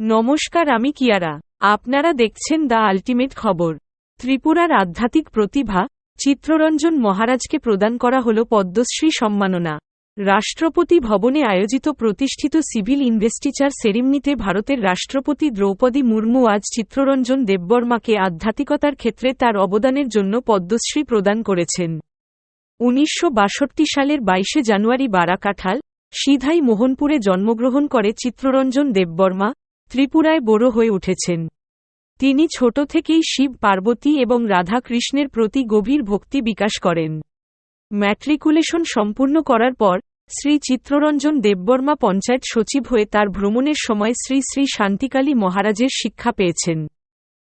নমস্কার, আমি কিয়ারা। আপনারা দেখছেন দ্য আল্টিমেট খবর। ত্রিপুরার আধ্যাত্মিক প্রতিভা চিত্তরঞ্জন মহারাজকে প্রদান করা হল পদ্মশ্রী সম্মাননা। রাষ্ট্রপতি ভবনে আয়োজিত প্রতিষ্ঠিত সিভিল ইনভেস্টিচার সেরিমনিতে ভারতের রাষ্ট্রপতি দ্রৌপদী মুর্মু আজ চিত্তরঞ্জন দেববর্মাকে আধ্যাত্মিকতার ক্ষেত্রে তার অবদানের জন্য পদ্মশ্রী প্রদান করেছেন। 1962 সালের 22 জানুয়ারি বারাকাঠাল, সিধাই মোহনপুরে জন্মগ্রহণ করে চিত্তরঞ্জন দেববর্মা ত্রিপুরায় বড় হয়ে উঠেছেন। তিনি ছোট থেকেই শিব পার্বতী এবং রাধা কৃষ্ণের প্রতি গভীর ভক্তি বিকাশ করেন। ম্যাট্রিকুলেশন সম্পূর্ণ করার পর শ্রী চিত্তরঞ্জন দেববর্মা পঞ্চায়েত সচিব হয়ে তার ভ্রমণের সময় শ্রী শ্রী শান্তিকালী মহারাজের শিক্ষা পেয়েছেন।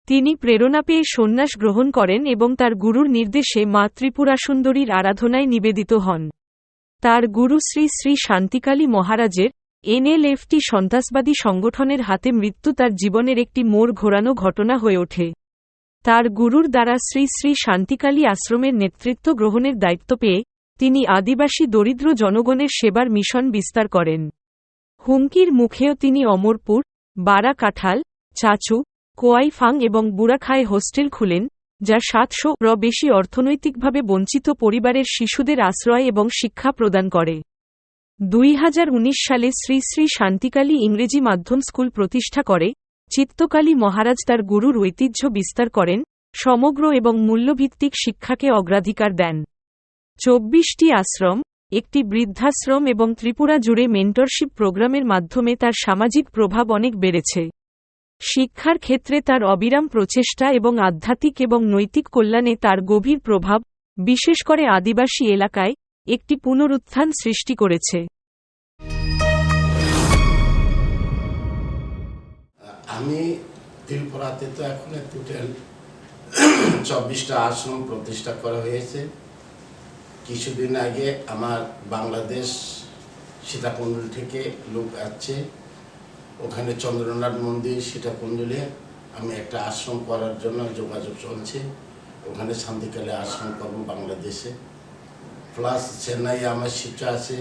তিনি প্রেরণা পেয়ে সন্ন্যাস গ্রহণ করেন এবং তার গুরুর নির্দেশে মা ত্রিপুরাসুন্দরীর আরাধনায় নিবেদিত হন। তার গুরু শ্রী শ্রী শান্তিকালী মহারাজের NLFT সন্ত্রাসবাদী সংগঠনের হাতে মৃত্যু তার জীবনের একটি মোড় ঘোরানো ঘটনা হয়ে ওঠে। তার গুরুর দ্বারা শ্রী শ্রী শান্তিকালী আশ্রমের নেতৃত্ব গ্রহণের দায়িত্ব পেয়ে তিনি আদিবাসী দরিদ্র জনগণের সেবার মিশন বিস্তার করেন। হুমকির মুখেও তিনি অমরপুর, বারাকাঠাল, চাচু, কোয়াইফাং এবং বুড়াখায় হোস্টেল খুলেন, যা 700-র বেশি অর্থনৈতিকভাবে বঞ্চিত পরিবারের শিশুদের আশ্রয় এবং শিক্ষা প্রদান করে। 2019 সালে শ্রী শ্রী শান্তিকালী ইংরেজি মাধ্যম স্কুল প্রতিষ্ঠা করে চিত্তকালী মহারাজ তার গুরুর ঐতিহ্য বিস্তার করেন, সমগ্র এবং মূল্যভিত্তিক শিক্ষাকে অগ্রাধিকার দেন। 24টি আশ্রম, একটি বৃদ্ধাশ্রম এবং ত্রিপুরা জুড়ে মেন্টরশিপ প্রোগ্রামের মাধ্যমে তার সামাজিক প্রভাব অনেক বেড়েছে। শিক্ষার ক্ষেত্রে তার অবিরাম প্রচেষ্টা এবং আধ্যাত্মিক এবং নৈতিক কল্যাণে তার গভীর প্রভাব, বিশেষ করে আদিবাসী এলাকায়, একটি পুনরুত্থান সৃষ্টি করেছে। আমি ত্রিপুরাতে তো এখন টোটাল 24টা আশ্রম প্রতিষ্ঠা করা হয়েছে। কিছুদিন আগে আমার বাংলাদেশ সীতাকুণ্ডল থেকে লোক আসছে, ওখানে চন্দ্রনাথ মন্দির সীতাকুণ্ডলে আমি একটা আশ্রম করার জন্য যোগাযোগ চলছে। ওখানে শান্তিকালী আশ্রম করব বাংলাদেশে। প্লাস চেন্নাই আমার শিক্ষা আছে,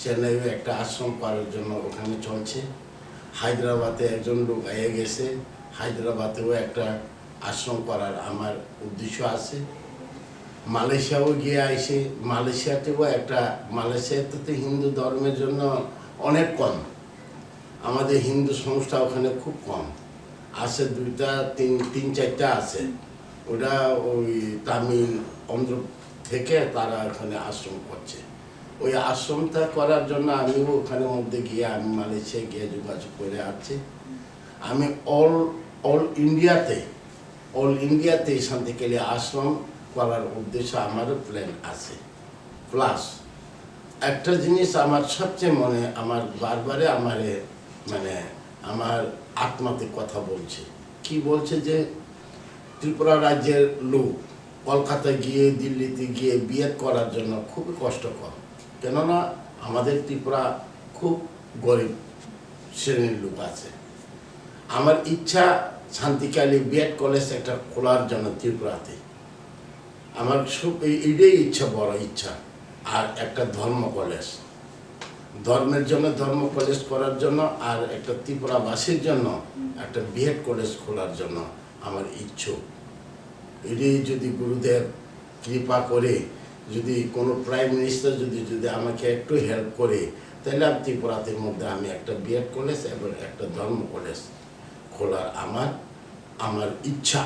চেন্নাইও একটা আশ্রম করার জন্য ওখানে চলছে। হায়দ্রাবাদে একজন লোক এসে গেছে, হায়দ্রাবাদেও একটা আশ্রম করার আমার উদ্দেশ্য আছে। মালয়েশিয়াও গিয়ে আইসে, মালয়েশিয়াতেও একটা, মালয়েশিয়াতে তো হিন্দু ধর্মের জন্য অনেক কম, আমাদের হিন্দু সংস্থা ওখানে খুব কম আছে, 2টা 3-4টা আছে। ওটা ওই তামিল অন্ধ্র থেকে তারা ওখানে আশ্রম করছে। ওই আশ্রমটা করার জন্য আমিও ওখানে মধ্যে গিয়ে আমি মালয়েশিয়া গিয়ে যোগাযোগ করে আসছি। আমি অল ইন্ডিয়াতে শান্তিকালী আশ্রম করার উদ্দেশ্য আমারও প্ল্যান আছে। প্লাস একটা জিনিস আমার সবচেয়ে মনে, আমার বারবারে আমার আত্মাতে কথা বলছে, কি বলছে যে ত্রিপুরা রাজ্যের লোক কলকাতায় গিয়ে দিল্লিতে গিয়ে বিয়ে করার জন্য খুবই কষ্টকর, কেননা আমাদের ত্রিপুরা খুব গরিব শ্রেণীর লোক আছে। আমার ইচ্ছা শান্তিকালী বিএড কলেজ একটা খোলার জন্য ত্রিপুরাতে, আমার এটাই ইচ্ছা, বড় ইচ্ছা। আর একটা ধর্ম কলেজ, ধর্মের জন্য ধর্ম কলেজ করার জন্য, আর একটা ত্রিপুরাবাসীর জন্য একটা বিএড কলেজ খোলার জন্য আমার ইচ্ছুক। এটাই যদি গুরুদেব কৃপা করে, যদি কোনো প্রাইম মিনিস্টার যদি আমাকে একটু হেল্প করে, তাহলে আমি ত্রিপুরাতের মধ্যে আমি একটা বিএড কলেজ এবং একটা ধর্ম কলেজ খোলার আমার ইচ্ছা।